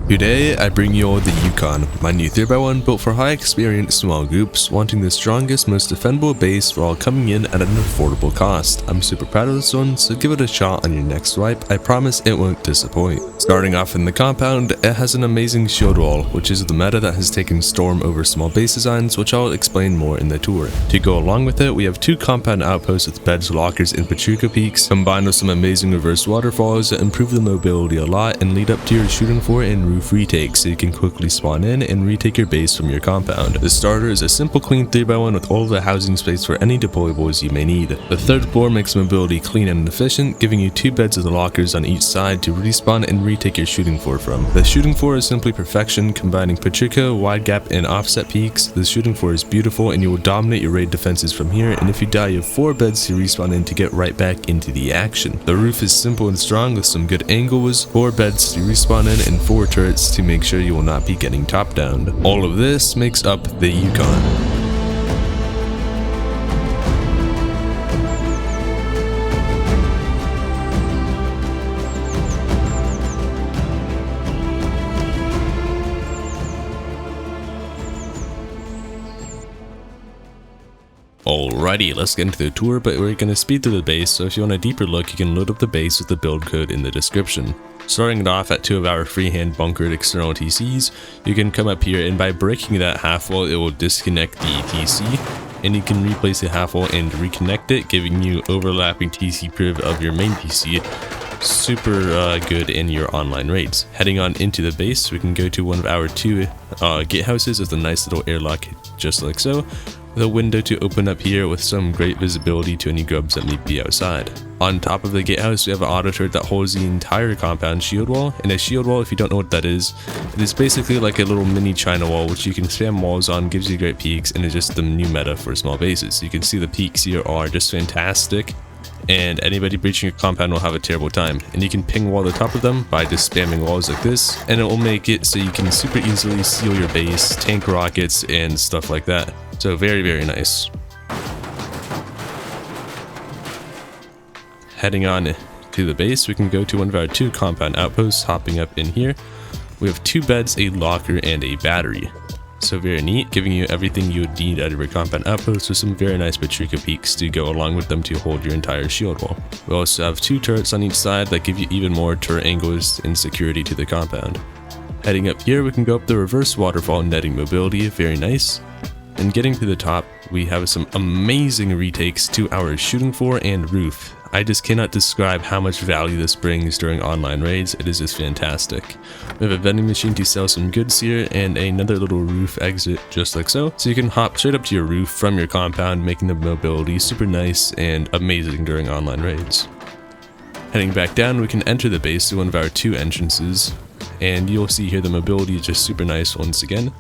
Today, I bring you all the Yukon, my new 3x1 built for high experience small groups wanting the strongest, most defendable base while coming in at an affordable cost. I'm super proud of this one, so give it a shot on your next swipe. I promise it won't disappoint. Starting off in the compound, it has an amazing shield wall, which is the meta that has taken storm over small base designs, which I'll explain more in the tour. To go along with it, we have two compound outposts with beds, lockers, and Patrico peaks, combined with some amazing reverse waterfalls that improve the mobility a lot and lead up to your shooting fort and roof retake, so you can quickly spawn in and retake your base from your compound. The starter is a simple clean 3x1 with all of the housing space for any deployables you may need. The third floor makes mobility clean and efficient, giving you two beds of the lockers on each side to respawn and retake your shooting fort from. The shooting fort is simply perfection, combining Patrico, Widegap, and offset peaks. The shooting fort is beautiful and you will dominate your raid defenses from here, and if you die you have 4 beds to respawn in to get right back into the action. The roof is simple and strong with some good angles, 4 beds to respawn in, and 4 turrets to make sure you will not be getting top downed. All of this makes up the Yukon. Alrighty, let's get into the tour, but we're going to speed through the base, so if you want a deeper look, you can load up the base with the build code in the description. Starting it off at 2 of our freehand bunkered external TCs, you can come up here, and by breaking that half wall, it will disconnect the TC, and you can replace the half wall and reconnect it, giving you overlapping TC priv of your main TC. Super good in your online raids. Heading on into the base, we can go to one of our 2 gatehouses with a nice little airlock, just like so, with a window to open up here with some great visibility to any grubs that may be outside. On top of the gatehouse, we have an auto turret that holds the entire compound shield wall, and a shield wall, if you don't know what that is, it is basically like a little mini China wall which you can spam walls on, gives you great peaks, and is just the new meta for small bases. So you can see the peaks here are just fantastic, and anybody breaching your compound will have a terrible time. And you can ping wall the top of them by just spamming walls like this, and it will make it so you can super easily seal your base, tank rockets, and stuff like that. So very, very nice. Heading on to the base, we can go to one of our 2 compound outposts. Hopping up in here, we have 2 beds, a locker, and a battery. So very neat, giving you everything you would need out of your compound outpost with some very nice Patrico peaks to go along with them to hold your entire shield wall. We also have 2 turrets on each side that give you even more turret angles and security to the compound. Heading up here, we can go up the reverse waterfall, netting mobility, very nice. And getting to the top, we have some amazing retakes to our shooting fort and roof. I just cannot describe how much value this brings during online raids. It is just fantastic. We have a vending machine to sell some goods here, and another little roof exit just like so. So you can hop straight up to your roof from your compound, making the mobility super nice and amazing during online raids. Heading back down, we can enter the base through one of our 2 entrances, and you'll see here the mobility is just super nice once again.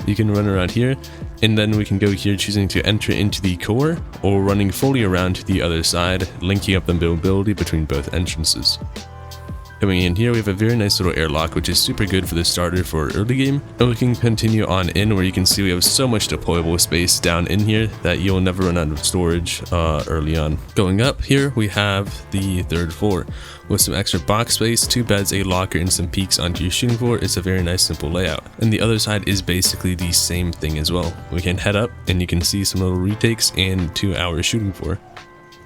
You can run around here, and then we can go here choosing to enter into the core or running fully around to the other side, linking up the mobility between both entrances. Coming in here, we have a very nice little airlock, which is super good for the starter for early game, and we can continue on in where you can see we have so much deployable space down in here that you'll never run out of storage early on. Going up here, we have the 3rd floor with some extra box space, 2 beds, a locker, and some peaks onto your shooting fort. It's a very nice simple layout. And the other side is basically the same thing as well. We can head up and you can see some little retakes and 2 our shooting fort.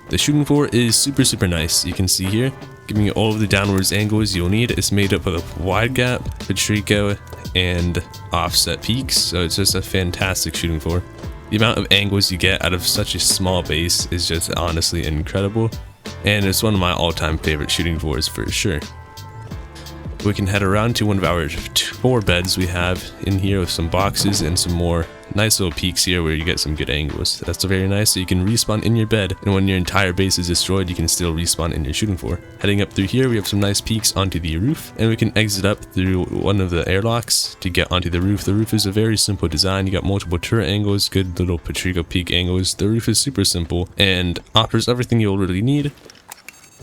The shooting fort is super nice. You can see here, giving you all of the downwards angles you'll need. It's made up of Widegap, Patrico, and offset peaks, so it's just a fantastic shooting fort. The amount of angles you get out of such a small base is just honestly incredible, and it's one of my all-time favorite shooting forts for sure. We can head around to one of our 4 beds we have in here with some boxes and some more nice little peaks here where you get some good angles. That's very nice, so you can respawn in your bed, and when your entire base is destroyed, you can still respawn in your shooting fort. Heading up through here, we have some nice peaks onto the roof, and we can exit up through one of the airlocks to get onto the roof. The roof is a very simple design. You got multiple turret angles, good little Patrico peak angles. The roof is super simple and offers everything you'll really need.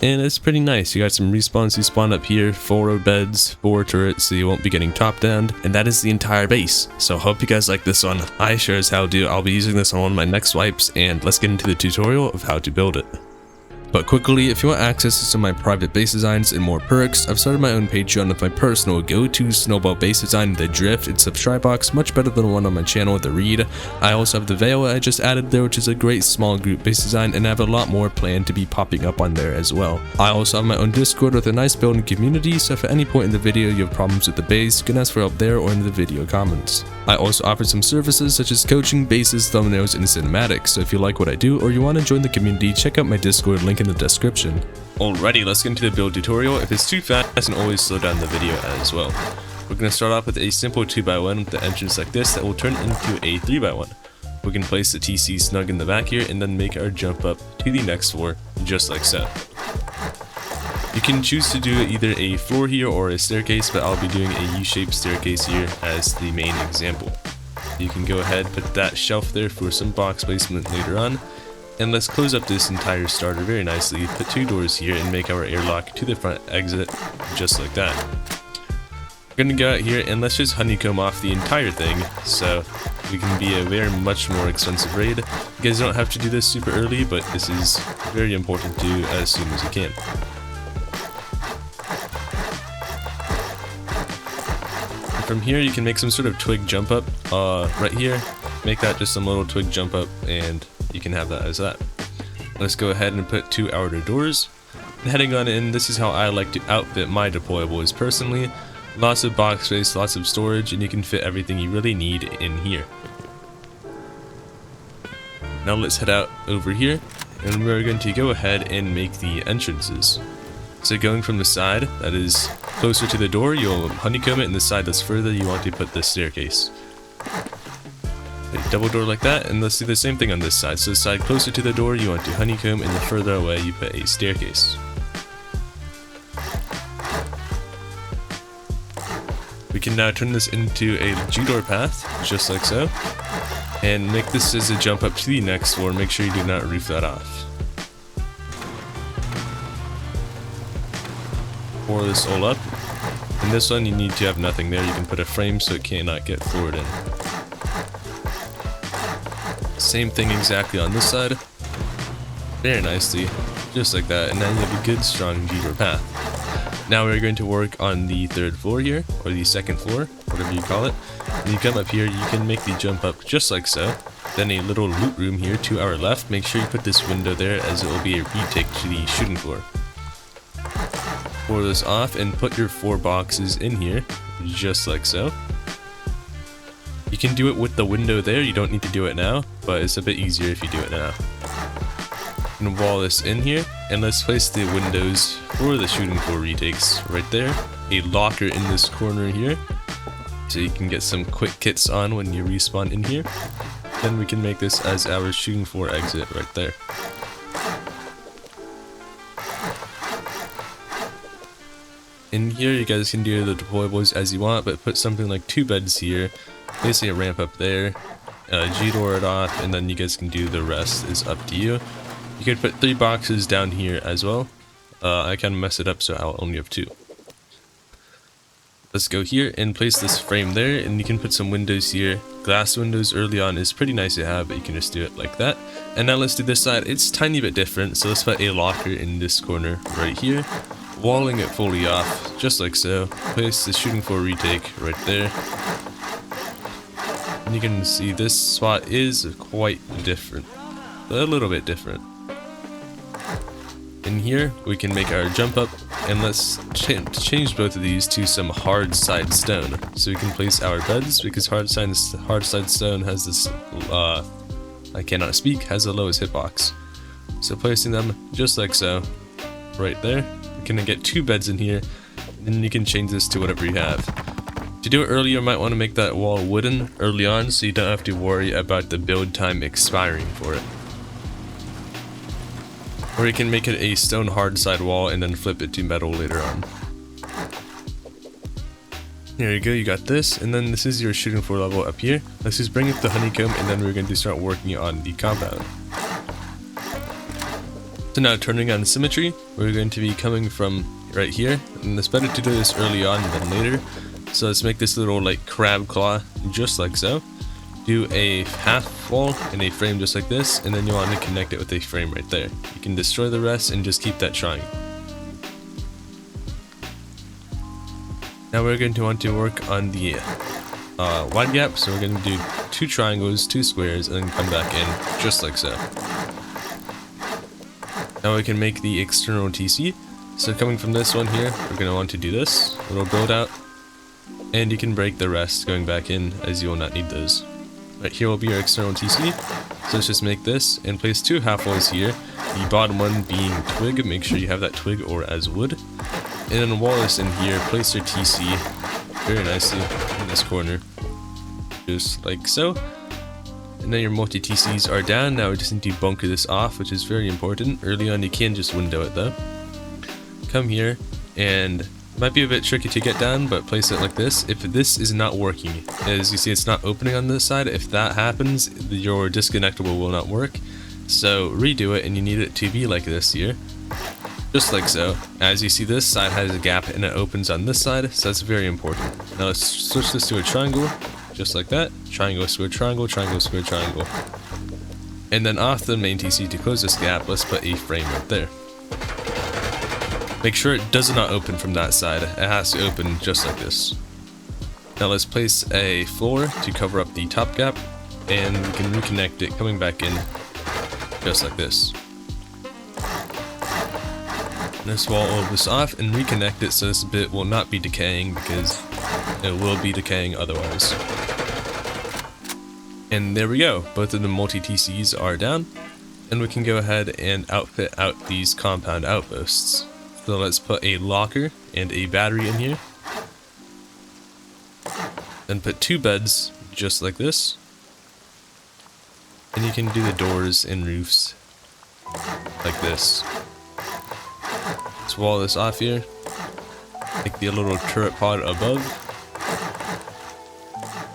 And it's pretty nice. You got some respawns you spawn up here, 4 beds, 4 turrets, so you won't be getting top downed. And that is the entire base. So hope you guys like this one. I sure as hell do. I'll be using this on one of my next swipes, and let's get into the tutorial of how to build it. But quickly, if you want access to some of my private base designs and more perks, I've started my own Patreon with my personal go-to snowball base design, the Drift. It's subscribe box, much better than the one on my channel, the Reed. I also have the Veil I just added there, which is a great small group base design, and I have a lot more planned to be popping up on there as well. I also have my own Discord with a nice building community, so if at any point in the video you have problems with the base, you can ask for help there or in the video comments. I also offer some services such as coaching, bases, thumbnails, and cinematics, so if you like what I do or you want to join the community, check out my Discord link in the description. Alrighty, let's get into the build tutorial. If it's too fast, I can always slow down the video as well. We're going to start off with a simple 2x1 with the entrance like this that will turn into a 3x1. We can place the TC snug in the back here and then make our jump up to the next floor, just like so. You can choose to do either a floor here or a staircase, but I'll be doing a U-shaped staircase here as the main example. You can go ahead, put that shelf there for some box placement later on. And let's close up this entire starter very nicely, put 2 doors here and make our airlock to the front exit, just like that. We're going to go out here and let's just honeycomb off the entire thing, so we can be a very much more expensive raid. You guys don't have to do this super early, but this is very important to do as soon as you can. From here you can make some sort of twig jump up right here. Make that just some little twig jump up and you can have that as that. Let's go ahead and put 2 outer doors. And heading on in, this is how I like to outfit my deployables personally. Lots of box space, lots of storage, and you can fit everything you really need in here. Now let's head out over here and we're going to go ahead and make the entrances. So going from the side that is closer to the door, you'll honeycomb it, and the side that's further you want to put the staircase. A double door like that, and let's do the same thing on this side. So the side closer to the door you want to honeycomb, and the further away you put a staircase. We can now turn this into a G-door path, just like so, and make this as a jump up to the next floor. Make sure you do not roof that off. Pour this all up. In this one you need to have nothing there. You can put a frame so it cannot get floored in. Same thing exactly on this side. Very nicely, just like that, and now you have a good strong G-door path. Now we're going to work on the 3rd floor here, or the 2nd floor, whatever you call it. When you come up here, you can make the jump up just like so. Then a little loot room here to our left. Make sure you put this window there, as it will be a retake to the shooting floor. Pour this off and put your 4 boxes in here, just like so. You can do it with the window there, you don't need to do it now, but it's a bit easier if you do it now. I'm gonna wall this in here, and let's place the windows for the shooting floor retakes right there. A locker in this corner here, so you can get some quick kits on when you respawn in here. Then we can make this as our shooting floor exit right there. In here you guys can do the deployables as you want, but put something like 2 beds here, basically a ramp up there, G-door it off, and then you guys can do the rest, is up to you. You could put 3 boxes down here as well. I kind of messed it up, so I'll only have 2. Let's go here and place this frame there, and you can put some windows here. Glass windows early on is pretty nice to have, but you can just do it like that. And now let's do this side. It's a tiny bit different, so let's put a locker in this corner right here. Walling it fully off, just like so. Place the shooting floor retake right there. And you can see this spot is quite different. A little bit different. In here, we can make our jump up, and let's change both of these to some hard side stone. So we can place our beds, because hard side stone has this, I cannot speak, has the lowest hitbox. So placing them just like so, right there. We're gonna get 2 beds in here, and then you can change this to whatever you have. To do it early, you might want to make that wall wooden early on, so you don't have to worry about the build time expiring for it. Or you can make it a stone hard side wall and then flip it to metal later on. There you go, you got this, and then this is your shooting floor level up here. Let's just bring up the honeycomb, and then we're going to start working on the compound. So now turning on symmetry, we're going to be coming from right here, and it's better to do this early on than later. So let's make this little like crab claw, just like so. do a half wall and a frame just like this, and then you want to connect it with a frame right there. You can destroy the rest and just keep that triangle. Now we're going to want to work on the wide gap, so we're going to do 2 triangles, 2 squares, and then come back in just like so. Now we can make the external TC. So coming from this one here, we're going to want to do this little build out, and you can break the rest going back in, as you will not need those. Right here will be our external TC, so let's just make this and place 2 half walls here, the bottom one being twig. Make sure you have that twig or as wood, and then wall this in here, place your TC very nicely in this corner, just like so. And then your multi-TCs are down. Now we just need to bunker this off, which is very important. Early on you can just window it though. Come here, and it might be a bit tricky to get down, but place it like this. If this is not working, as you see it's not opening on this side, if that happens, your disconnectable will not work. So redo it, and you need it to be like this here. Just like so. As you see, this side has a gap and it opens on this side, so that's very important. Now let's switch this to a triangle, just like that. Triangle, square, triangle, triangle, square, triangle. And then off the main TC to close this gap, let's put a frame right there. Make sure it does not open from that side. It has to open just like this. Now let's place a floor to cover up the top gap, and we can reconnect it coming back in just like this. Let's wall all of this off and reconnect it so this bit will not be decaying, because it will be decaying otherwise. And there we go, both of the multi-TCs are down, and we can go ahead and outfit out these compound outposts. So let's put a locker and a battery in here. Then put 2 beds just like this. And you can do the doors and roofs like this. Let's wall this off here. Make the little turret pod above.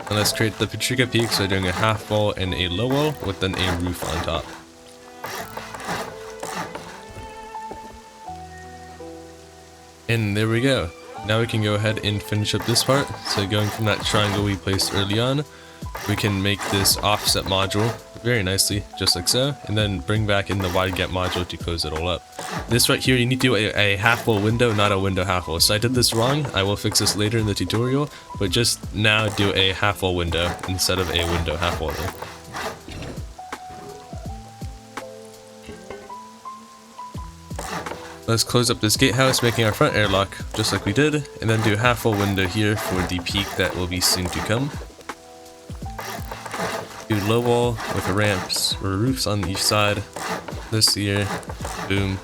And let's create the Patrico peak, so doing a half wall and a low wall with then a roof on top. And there we go. Now we can go ahead and finish up this part. So going from that triangle we placed early on, we can make this offset module very nicely, just like so, and then bring back in the Widegap module to close it all up. This right here, you need to do a half wall window, not a window half wall. So I did this wrong. I will fix this later in the tutorial, but just now do a half wall window instead of a window half wall there. Let's close up this gatehouse, making our front airlock just like we did, and then do a half wall window here for the peak that will be soon to come. Do low wall with ramps or roofs on each side. This here, boom.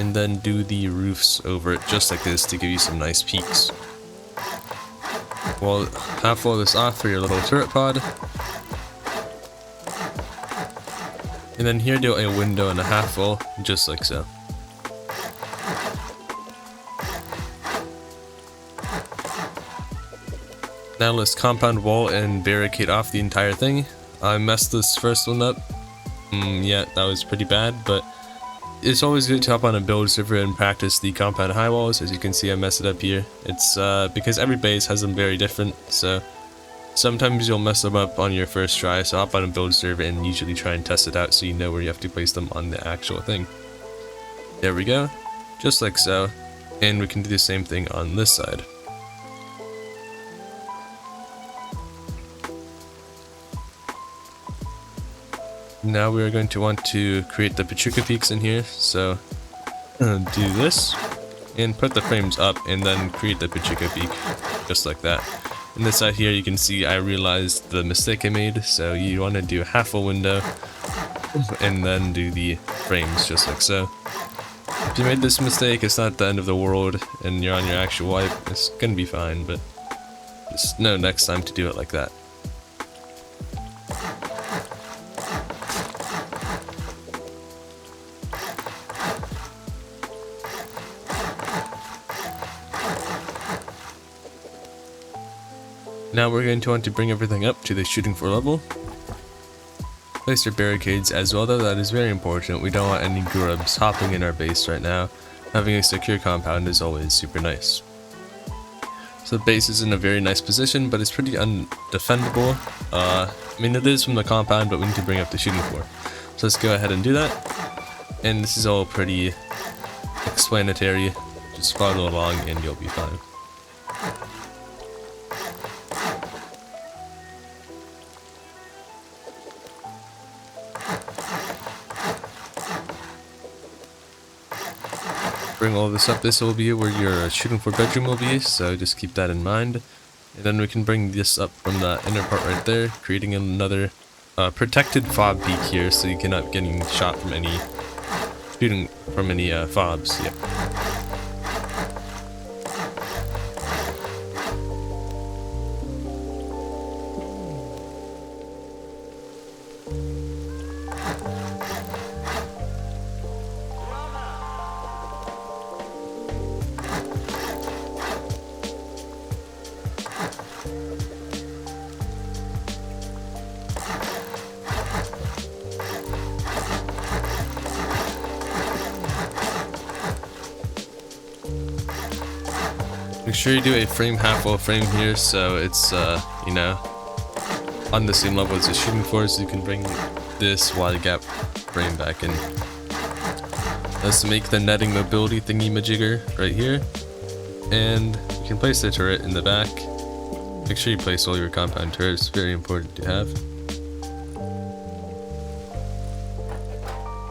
And then do the roofs over it just like this to give you some nice peaks. Well, half wall this off for your little turret pod. And then here do a window and a half wall, just like so. Now let's compound wall and barricade off the entire thing. I messed this first one up. Yeah, that was pretty bad, but it's always good to hop on a build server and practice the compound high walls. As you can see, I messed it up here. It's because every base has them very different, so sometimes you'll mess them up on your first try, so hop on a build server and usually try and test it out so you know where you have to place them on the actual thing. There we go, just like so, and we can do the same thing on this side. Now we are going to want to create the Patrico peaks in here, so do this, and put the frames up, and then create the Patrico peak, just like that. On this side here, you can see I realized the mistake I made, so you want to do half a window, and then do the frames, just like so. If you made this mistake, it's not the end of the world, and you're on your actual wipe, it's gonna be fine, but just know next time to do it like that. Now we're going to want to bring everything up to the shooting floor level. Place your barricades as well though, that is very important. We don't want any grubs hopping in our base right now. Having a secure compound is always super nice. So the base is in a very nice position, but it's pretty undefendable. I mean, it is from the compound, but we need to bring up the shooting floor. So let's go ahead and do that. And this is all pretty explanatory. Just follow along and you'll be fine. Bring all this up. This will be where your shooting floor bedroom will be, so just keep that in mind. And then we can bring this up from the inner part right there, creating another protected fob peak here, so you cannot getting shot from any shooting from any fobs. Yep. Make sure you do a frame half wall frame here, so it's you know, on the same level as the shooting floor, so you can bring this Widegap frame back in. Let's make the netting mobility thingy majigger right here, and you can place the turret in the back. Make sure you place all your compound turrets, very important to have.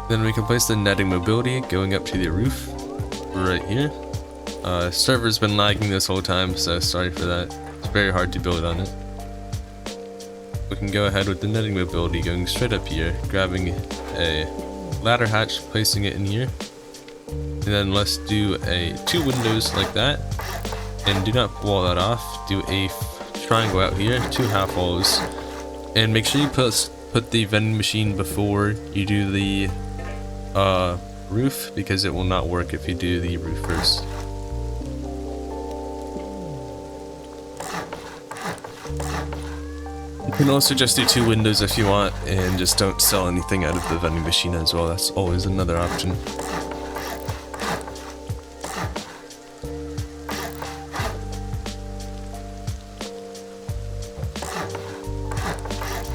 Then we can place the netting mobility going up to the roof right here. Server's been lagging this whole time, so sorry for that. It's very hard to build on it. We can go ahead with the netting mobility going straight up here, grabbing a ladder hatch, placing it in here. And then let's do two windows like that. And do not wall that off. Do a triangle out here, 2 half walls. And make sure you put the vending machine before you do the roof, because it will not work if you do the roof first. You can also just do 2 windows if you want, and just don't sell anything out of the vending machine as well. That's always another option.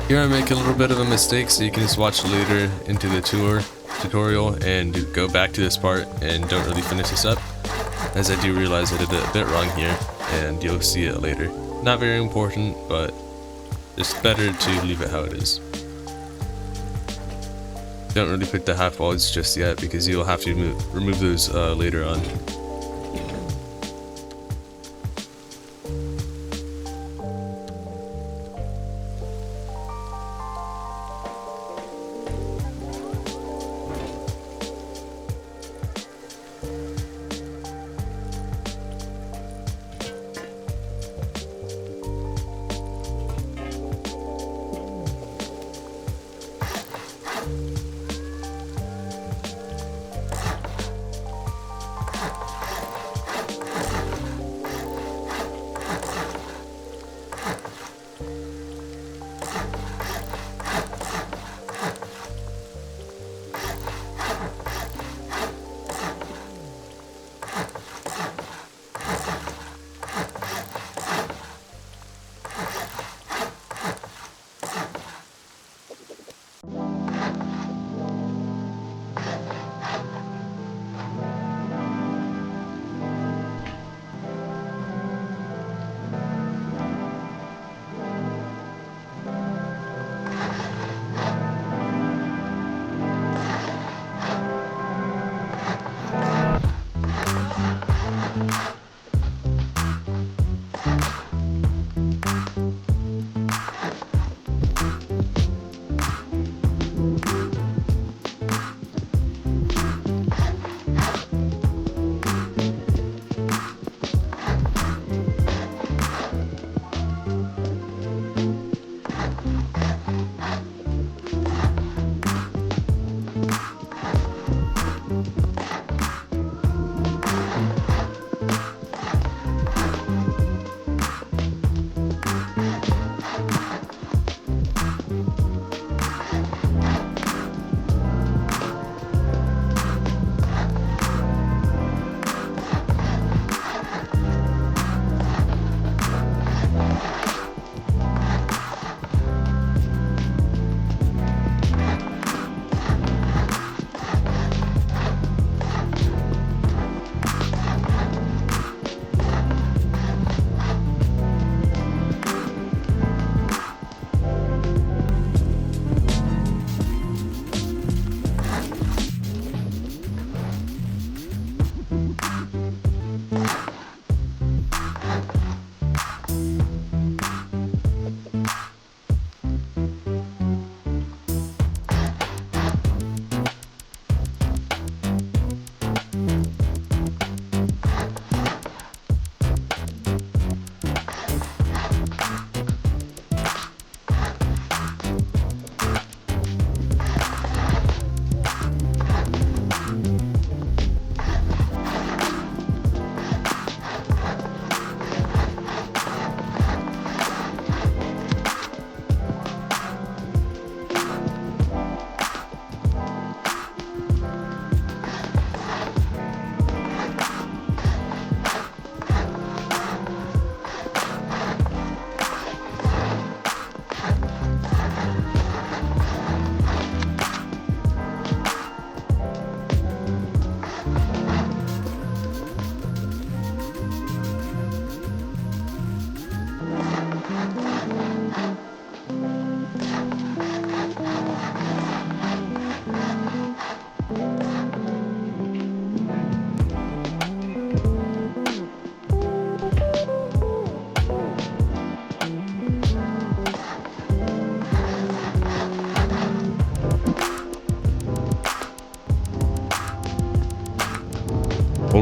Here I make a little bit of a mistake, so you can just watch later into the tutorial and go back to this part and don't really finish this up, as I do realize I did it a bit wrong here, and you'll see it later. Not very important, but it's better to leave it how it is. Don't really put the half walls just yet, because you'll have to remove those later on.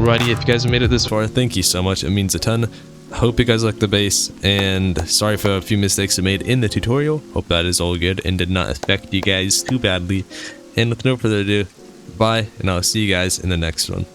everybody. If you guys have made it this far, thank you so much. It means a ton. Hope you guys like the base, and sorry for a few mistakes I made in the tutorial. Hope that is all good and did not affect you guys too badly. And with no further ado, bye, and I'll see you guys in the next one.